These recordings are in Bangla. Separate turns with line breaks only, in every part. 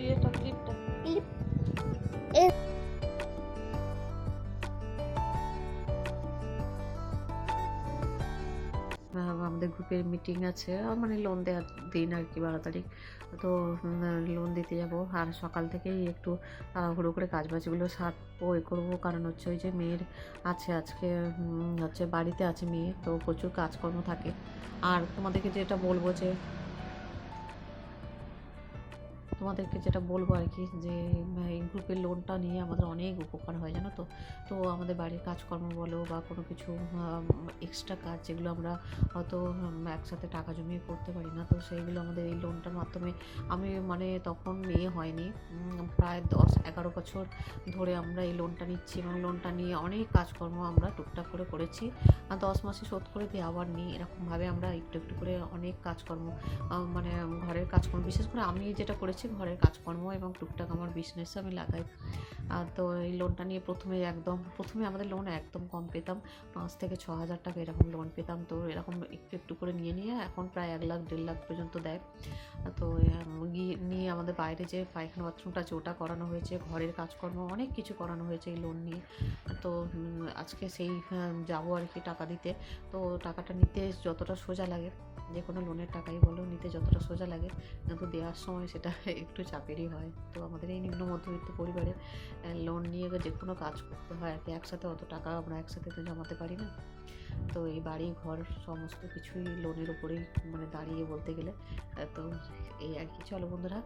ইয়েটা ক্লিপটা। আমাদের গ্রুপের মিটিং আছে, মানে লোন দেওয়ার দিন আর কি, 12 তারিখ। তো লোন দিতে যাব, আর সকাল থেকেই একটু তাড়াহুড়ো করে কাজবাজগুলো সারবো এ করবো, কারণ হচ্ছে ওই যে মেয়ের আছে আজকে, হচ্ছে বাড়িতে আছে মেয়ে, তো প্রচুর কাজকর্ম থাকে। আর তোমাদেরকে যেটা বলবো আর কি, যে এই গ্রুপের লোনটা নিয়ে আমাদের অনেক উপকার হয়, জানো তো। তো আমাদের বাড়ির কাজকর্ম বলো বা কোনো কিছু এক্সট্রা কাজ যেগুলো আমরা হয়তো একসাথে টাকা জমিয়ে করতে পারি না, তো সেইগুলো আমাদের এই লোনটার মাধ্যমে, আমি মানে তখন মেয়ে হয়নি, প্রায় 10-11 বছর ধরে আমরা এই লোনটা নিচ্ছি, এবং লোনটা নিয়ে অনেক কাজকর্ম আমরা টুকটাক করে করেছি। আর 10 মাসে শোধ করে দিয়ে আবার নিই, এরকমভাবে আমরা একটু একটু করে অনেক কাজকর্ম, মানে ঘরের কাজকর্ম, বিশেষ করে আমি যেটা করেছি ঘরের কাজকর্ম এবং টুকটাক আমার বিজনেসে আমি লাগাই। তো এই লোনটা নিয়ে প্রথমে আমাদের লোন একদম কম পেতাম, 5 থেকে 6 হাজার টাকা এরকম লোন পেতাম। তো এরকম একটু একটু করে নিয়ে এখন প্রায় 1 লাখ 1.5 লাখ পর্যন্ত দেয়। তো গিয়ে নিয়ে আমাদের বাইরে যে পায়খানা বাথরুমটা আছে ওটা করানো হয়েছে, ঘরের কাজকর্ম অনেক কিছু করানো হয়েছে এই লোন নিয়ে। তো আজকে সেই যাবো আর কি টাকা দিতে। তো টাকাটা নিতে যতটা সোজা লাগে, যে কোনো লোনের টাকাই বলো, নিতে যতটা সোজা লাগে, কিন্তু দেওয়ার সময় সেটা একটু চাপেরই হয়। তো আমাদের এই নিম্ন মধ্যবিত্ত পরিবারে লোন নিয়ে যে কোনো কাজ করতে হয় আর কি, একসাথে অত টাকা আমরা একসাথে তো জমাতে পারি না। তো এই বাড়ি ঘর সমস্ত কিছুই লোনের উপরেই মানে দাঁড়িয়ে বলতে গেলে। তো এই আর কি, চলো বন্ধুরা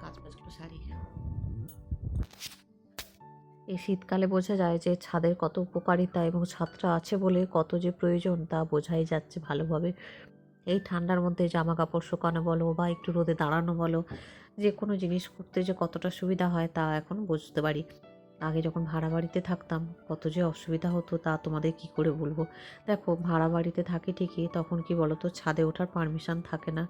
কাজ বাজগুলো সারি। এই শীতকালে বোঝা যায় যে ছাদের কত উপকারিতা, এবং ছাদটা আছে বলে কত যে প্রয়োজন তা বোঝাই যাচ্ছে ভালোভাবে। এই ঠান্ডার মধ্যে জামা কাপড় শুকানো বলো বা একটু রোদে দাঁড়ানো বলো, যে কোনো জিনিস করতে যে কতটা সুবিধা হয় তা এখন বুঝতে পারি। আগে যখন ভাড়া বাড়িতে থাকতাম কত যে অসুবিধা হতো তা তোমাদের কি করে বলবো। দেখো, ভাড়া বাড়িতে থাকি ঠিকই, তখন কি বলতো, ছাদে ওঠার পারমিশন থাকে না।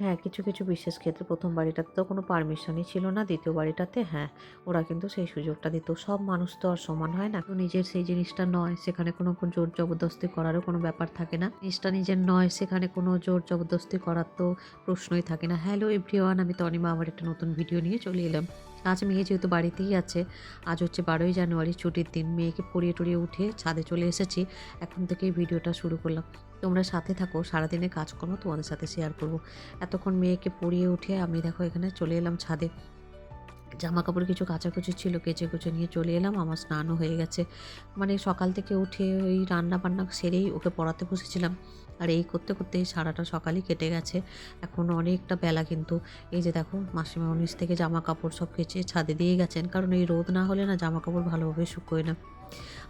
হ্যাঁ, কিছু কিছু বিশেষ ক্ষেত্রে, প্রথম বাড়িটাতে তো কোনো পারমিশনই ছিল না, দ্বিতীয় বাড়িটাতে হ্যাঁ, ওরা কিন্তু সেই সুযোগটা দিত। সব মানুষ তো আর সমান হয় না, তো নিজের সেই জিনিসটা নয় সেখানে কোনো জোর জবরদস্তি করারও কোনো ব্যাপার থাকে না। জিনিসটা নিজের নয় সেখানে কোনো জোর জবরদস্তি করার তো প্রশ্নই থাকে না। হ্যালো এভরিওয়ান, আমি তনিমা আবার একটা নতুন ভিডিও নিয়ে চলে এলাম। আজ মেয়ে যেহেতু বাড়িতেই আছে, আজ হচ্ছে 12ই জানুয়ারি, ছুটির দিন, মেয়েকে পড়িয়ে টড়িয়ে উঠে ছাদে চলে এসেছি। এখন থেকেই ভিডিওটা শুরু করলাম। তোমরা সাথে থাকো, সারাদিনের কাজকর্ম তোমাদের সাথে শেয়ার করবো। এতক্ষণ মেয়েকে পড়িয়ে উঠে আমি দেখো এখানে চলে এলাম ছাদে। জামা কাপড় কিছু কাচাকুচি ছিল, কেচে কুচে নিয়ে চলে এলাম। আমার স্নানও হয়ে গেছে, মানে সকাল থেকে উঠে ওই রান্না বান্না সেরেই ওকে পড়াতে বসেছিলাম। আর এই করতে করতেই সারাটা সকালই কেটে গেছে, এখন অনেকটা বেলা। কিন্তু এই যে দেখো, মাসিমা নিচ থেকে জামা কাপড় সব কেচে ছাদে দিয়ে গেছেন, কারণ এই রোদ না হলে না জামা কাপড় ভালোভাবে শুকোয় না।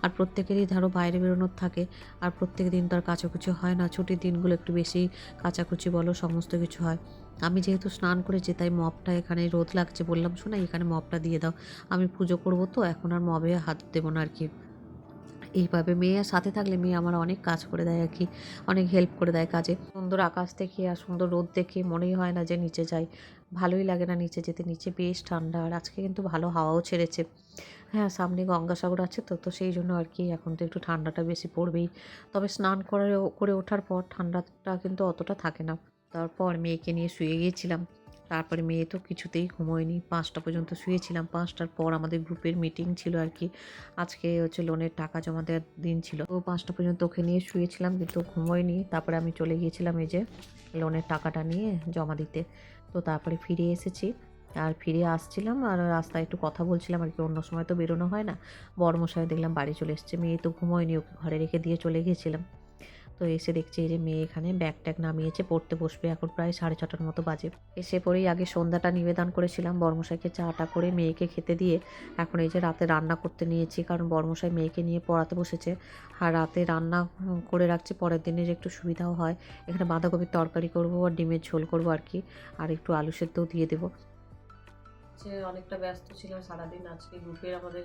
আর প্রত্যেকেরই ধরো বাইরে বেরোনোর থাকে, আর প্রত্যেক দিন তো আর কাচাকুচি হয় না, ছুটির দিনগুলো একটু বেশি কাচাকুচি বলো সমস্ত কিছু হয়। আমি যেহেতু স্নান করেছি তাই মপটা, এখানে রোদ লাগছে বললাম শোনা এখানে মপটা দিয়ে দাও, আমি পুজো করবো তো এখন আর মবে হাত দেবো না আর কি। এইভাবে মেয়ে সাথে থাকলে মেয়ে আমার অনেক কাজ করে দেয় আর কি, অনেক হেল্প করে দেয় কাজে। সুন্দর আকাশ দেখে আর সুন্দর রোদ দেখে মনেই হয় না যে নিচে যাই, ভালোই লাগে না নিচে যেতে। নিচে বেশ ঠান্ডা, আর আজকে কিন্তু ভালো হাওয়াও ছেড়েছে। হ্যাঁ, সামনে গঙ্গাসাগর আছে, তো সেই জন্য আর কি এখন তো একটু ঠান্ডাটা বেশি পড়বেই। তবে স্নান করে ওঠার পর ঠান্ডাটা কিন্তু অতটা থাকে না। তারপর মেয়েকে নিয়ে শুয়ে গিয়েছিলাম। তারপরে মেয়ে তো কিছুতেই ঘুমোয়নি, 5টা পর্যন্ত শুয়েছিলাম। 5টার পর আমাদের গ্রুপের মিটিং ছিল আর কি, আজকে হচ্ছে লোনের টাকা জমা দেওয়ার দিন ছিল। তো 5টা পর্যন্ত ওকে নিয়ে শুয়েছিলাম, কিন্তু ঘুমোয়নি। তারপরে আমি চলে গিয়েছিলাম এই যে লোনের টাকাটা নিয়ে জমা দিতে। তো তারপরে ফিরে এসেছি, আর ফিরে আসছিলাম আর রাস্তায় একটু কথা বলছিলাম আর কি, অন্য সময় তো বেরোনো হয় না। বড়মশাই দেখলাম বাড়ি চলে এসছে, মেয়ে তো ঘুমোয়নি, ওকে ঘরে রেখে দিয়ে চলে গিয়েছিলাম। তো এসে দেখছি এই যে মেয়ে এখানে ব্যাগ ট্যাগ নামিয়েছে, পড়তে বসবে, এখন প্রায় 6:30টার মতো বাজে। এসে পরেই আগে সন্ধ্যাটা নিবেদন করেছিলাম, বড়মশাইকে চাটা করে মেয়েকে খেতে দিয়ে এখন এই যে রাতে রান্না করতে নিয়েছি, কারণ বড়মশাই মেয়েকে নিয়ে পড়াতে বসেছে। আর রাতে রান্না করে রাখছি, পরের দিনে যে একটু সুবিধাও হয়। এখানে বাঁধাকপির তরকারি করবো আর ডিমের ঝোল করবো আর কি, আর একটু আলু সেদ্ধও দিয়ে দেবো। অনেকটা ব্যস্ত ছিলাম সারাদিন, আজকে গ্রুপের আমাদের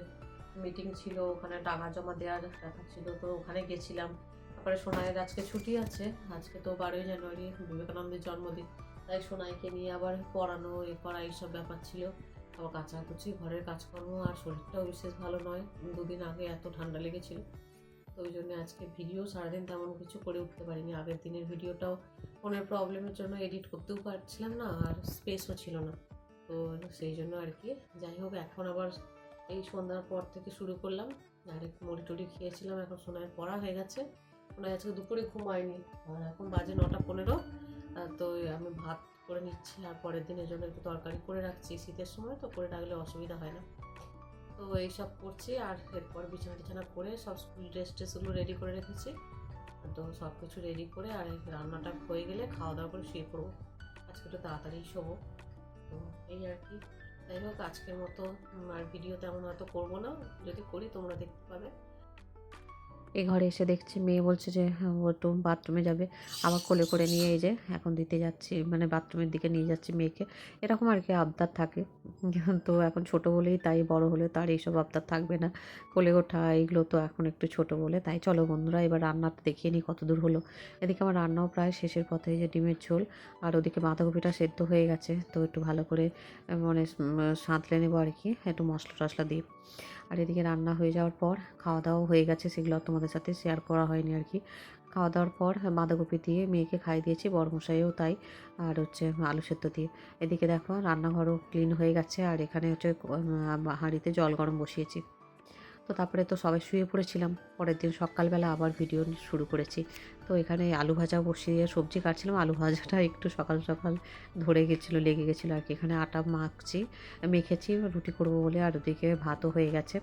মিটিং ছিল, ওখানে টাকা জমা দেওয়ার ব্যাপার ছিল, তো ওখানে গেছিলাম। তারপরে সোনাইয়ের আজকে ছুটি আছে, আজকে তো 12ই জানুয়ারি বিবেকানন্দের জন্মদিন, তাই সোনাইকে নিয়ে আবার পড়ানো এ করা এইসব ব্যাপার ছিল। আবার কাচাকুচি, ঘরের কাজকর্ম, আর শরীরটাও বিশেষ ভালো নয়, 2 দিন আগে এত ঠান্ডা লেগেছিল। তো ওই জন্য আজকে ভিডিও সারাদিন তেমন কিছু করে উঠতে পারিনি। আগের দিনের ভিডিওটাও ফোনের প্রবলেমের জন্য এডিট করতেও পারছিলাম না, আর স্পেসও ছিল না। তো সেই জন্য আর কি। যাই হোক, এখন আবার এই সন্ধ্যার পর থেকে শুরু করলাম। আর একটু মুড়ি টুড়ি খেয়েছিলাম, এখন সোনায় পড়া হয়ে গেছে। সোনায় আজকে দুপুরে ঘুমায়নি, আর এখন বাজে 9টা 15। তো আমি ভাত করে নিচ্ছি, আর পরের দিনের জন্য একটু তরকারি করে রাখছি, শীতের সময় তো করে রাখলে অসুবিধা হয় না। তো এইসব করছি, আর এরপর বিছানা টিছানা করে সব স্কুল ড্রেস ট্রেসগুলো রেডি করে রেখেছি। তো সব কিছু রেডি করে আর রান্নাটা হয়ে গেলে খাওয়া দাওয়া করে শুয়ে পড়বো। আজকে একটু তাড়াতাড়ি শোবো। তো এই আর কি। যাই হোক, আজকের মতো আর ভিডিও তেমন হয়তো করবো না, যদি করি তোমরা দেখতে পাবে। এই ঘরে এসে দেখছি মেয়ে বলছে যে ও একটু বাথরুমে যাবে, আবার কোলে করে নিয়ে এই যে এখন দিতে যাচ্ছি, মানে বাথরুমের দিকে নিয়ে যাচ্ছি মেয়েকে। এরকম আর কি আবদার থাকে। তো এখন ছোট বলেই তাই, বড় হলে তার এইসব আবদার থাকবে না। কোলে ওঠা এইগুলো তো এখন একটু ছোট বলে তাই। চলো বন্ধুরা, এবার রান্নাটা দেখিয়ে নিই কত দূর হলো। এদিকে আমার রান্নাও প্রায় শেষের পথে, যে ডিমের ঝোল, আর ওদিকে বাঁধাকপিটা সেদ্ধ হয়ে গেছে। তো একটু ভালো করে মানে সাঁতলে নেবো আর কি, একটু মশলা টশলা দিয়ে। আর এদিকে রান্না হয়ে যাওয়ার পর খাওয়া দাওয়া হয়ে গেছে, সেগুলো তোমাদের সাথে শেয়ার করা হয়নি আর কি। খাওয়া দাওয়ার পর বাঁধাকপি দিয়ে মেয়েকে খাইয়ে দিয়েছি, বরমশাইও তাই। আর হচ্ছে আলু সেদ্ধ দিয়ে। এদিকে দেখো রান্নাঘরও ক্লিন হয়ে গেছে, আর এখানে হচ্ছে হাঁড়িতে জল গরম বসিয়েছি। তো তারপরে তো সবাই শুয়ে পড়েছিলাম। পরের দিন সকালবেলা আবার ভিডিও শুরু করেছি। তো এখানে আলু ভাজা বসিয়ে সবজি কাটছিলাম, আলু ভাজাটা একটু সকাল সকাল ধরে গেছিলো, লেগে গেছিলো আর কি। এখানে আটা মেখেছি রুটি করবো বলে, আর ওদিকে ভাতও হয়ে গেছে।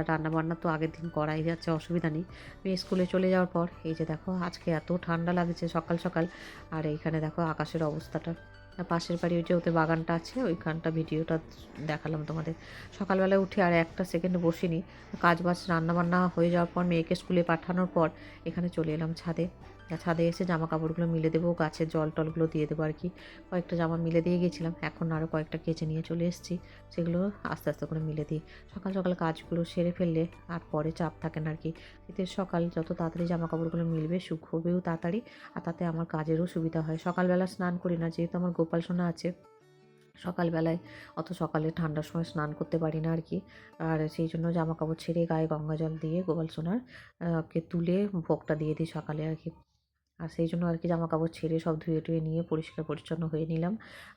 রান্না বান্না তো আগের দিন করাই যাচ্ছে, অসুবিধা নেই। মেয়ে স্কুলে চলে যাওয়ার পর এই যে দেখো আজকে এত ঠান্ডা লাগছে সকাল সকাল। আর এইখানে দেখো আকাশের অবস্থাটা। পাশের বাড়ি ওই যে ওদের বাগানটা আছে, ওইখানটা ভিডিওটা দেখালাম তোমাদের। সকালবেলায় উঠে আর একটা সেকেন্ড বসিনি, কাজ বাজ রান্নাবান্না হয়ে যাওয়ার পর মেয়েকে স্কুলে পাঠানোর পর এখানে চলে এলাম ছাদে। ছাদে এসে জামা কাপড়গুলো মিলে দেবো, গাছের জল টলগুলো দিয়ে দেবো আর কি। কয়েকটা জামা মিলে দিয়ে গেছিলাম, এখন আরও কয়েকটা কেচে নিয়ে চলে এসেছি। সেগুলো আস্তে আস্তে করে মিলে দিই। সকাল সকাল কাজগুলো সেরে ফেললে আর পরে চাপ থাকে না আর কি। শীতের সকাল যত তাড়াতাড়ি জামা কাপড়গুলো মিলবে, শুকোবেও তাড়াতাড়ি, আর তাতে আমার কাজেরও সুবিধা হয়। সকালবেলা স্নান করি না, যেহেতু আমার গোপাল সোনা আছে। সকালবেলায় অত সকালে ঠান্ডার সময় স্নান করতে পারি না আর কি। আর সেই জন্য জামা কাপড় ছেড়ে গায়ে গঙ্গা জল দিয়ে গোপাল সোনার কে তুলে ভোগটা দিয়ে দিই সকালে আর কি। আর সেই জন্য আর কি জামা কাপড় ছেড়ে সব ধুয়ে টুয়ে নিয়ে পরিষ্কার পরিচ্ছন্ন হয়ে নিলাম।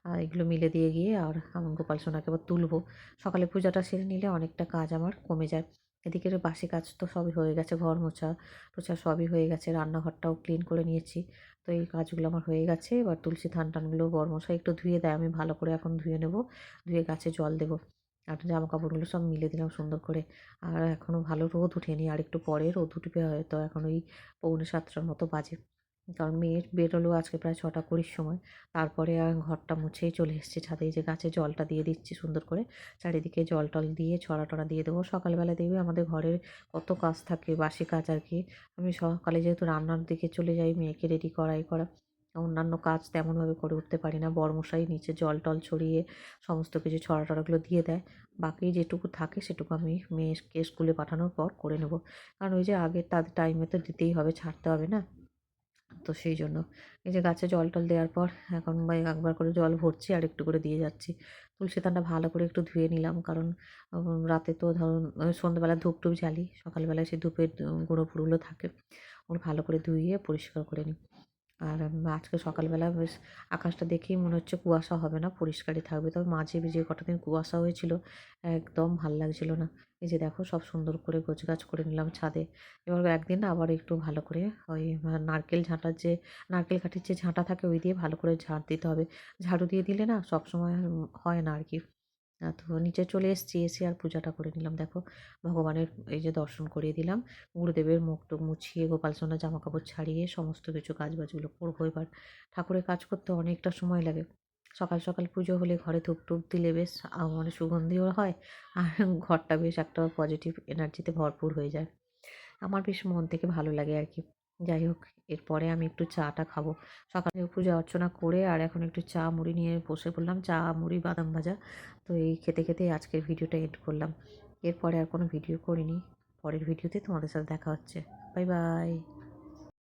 আর এগুলো মিলে দিয়ে গিয়ে আর আমার গোপাল সোনাকে আবার তুলবো। সকালে পূজাটা সেরে নিলে অনেকটা কাজ আমার কমে যায়। এদিকে বাসি কাজ তো সবই হয়ে গেছে, ঘর মোছা টোছা সবই হয়ে গেছে, রান্নাঘরটাও ক্লিন করে নিয়েছি। তো এই কাজগুলো আমার হয়ে গেছে। এবার তুলসী থান টানগুলো বরমশাই একটু ধুয়ে দেয়, আমি ভালো করে এখন ধুয়ে নেব, ধুয়ে গাছে জল দেবো। আর জামা কাপড়গুলো সব মিলে দিলাম সুন্দর করে। আর এখনও ভালো রোদ উঠেনি, আর একটু পরে রোদ উঠবে হয়তো, এখন ওই 6:45 মতো বাজে। কারণ মেয়ে বেরোলো আজকে প্রায় 6টা 20 সময়। তারপরে আর ঘরটা মুছেই চলে এসেছি ছাদে, এই যে গাছে জলটা দিয়ে দিচ্ছি সুন্দর করে। চারিদিকে জল টল দিয়ে ছড়া টড়া দিয়ে দেবো। সকালবেলা দেখবে আমাদের ঘরের কত কাজ থাকে, বাসি কাজ আর কি। আমি সকালে যেহেতু রান্নার দিকে চলে যাই, মেয়েকে রেডি করা করা, অন্যান্য কাজ তেমনভাবে করে উঠতে পারি না। বরমশাই নিচে জল টল ছড়িয়ে সমস্ত কিছু ছড়া টড়াগুলো দিয়ে দেয়। বাকি যেটুকু থাকে সেটুকু আমি মেয়েকে স্কুলে পাঠানোর পর করে নেব। কারণ ওই যে আগের তাদের টাইমে তো দিতেই হবে, ছাড়তে হবে না। তো সেই জন্য এই যে গাছে জল টল দেওয়ার পর এখন একবার করে জল ভরছি, আর একটু করে দিয়ে যাচ্ছি। তুলসী থানটা ভালো করে একটু ধুয়ে নিলাম, কারণ রাতে তো ধরুন সন্ধ্যাবেলা ধূপ টুপ জ্বালি, সকালবেলায় সেই ধূপের গুঁড়ো ফুড়োগুলো থাকে, ওগুলো ভালো করে ধুইয়ে পরিষ্কার করে নিই। আর আজকে সকালবেলা বেশ আকাশটা দেখেই মনে হচ্ছে কুয়াশা হবে না, পরিষ্কারই থাকবে। তবে মাঝে যে কটা দিন কুয়াশা হয়েছিল, একদম ভাল লাগছিল না। এই যে দেখো সব সুন্দর করে গোছগাছ করে নিলাম ছাদে। এবার একদিন আবার একটু ভালো করে ওই নারকেল কাঠির যে ঝাঁটা থাকে ওই দিয়ে ভালো করে ঝাড় দিতে হবে। ঝাড়ু দিয়ে দিলে না সবসময় হয় না আর কি। তো নিচে চলে এসেছি, এসে আর পূজাটা করে নিলাম। দেখো ভগবানের এই যে দর্শন করিয়ে দিলাম, গুরুদেবের মুখ টুক মুছিয়ে গোপাল সোনার জামা কাপড় ছাড়িয়ে সমস্ত কিছু কাজ বাজগুলো করবো এবার। ঠাকুরের কাজ করতে অনেকটা সময় লাগে। সকাল সকাল পুজো হলে ঘরে ধূপ টুপ দিলে বেশ মানে সুগন্ধিও হয়, আর ঘরটা বেশ একটা পজিটিভ এনার্জিতে ভরপুর হয়ে যায়। আমার বেশ মন থেকে ভালো লাগে আর কি। যাই হোক, এরপরে আমি একটু চাটা খাবো। সকালে পূজা অর্চনা করে আর এখন একটু চা মুড়ি নিয়ে বসে পড়লাম, চা মুড়ি বাদাম ভাজা। তো এই খেতে খেতে আজকের ভিডিওটা এন্ড করলাম। এরপরে আর কোনো ভিডিও করিনি। পরের ভিডিওতে তোমাদের সাথে দেখা হচ্ছে। Bye bye.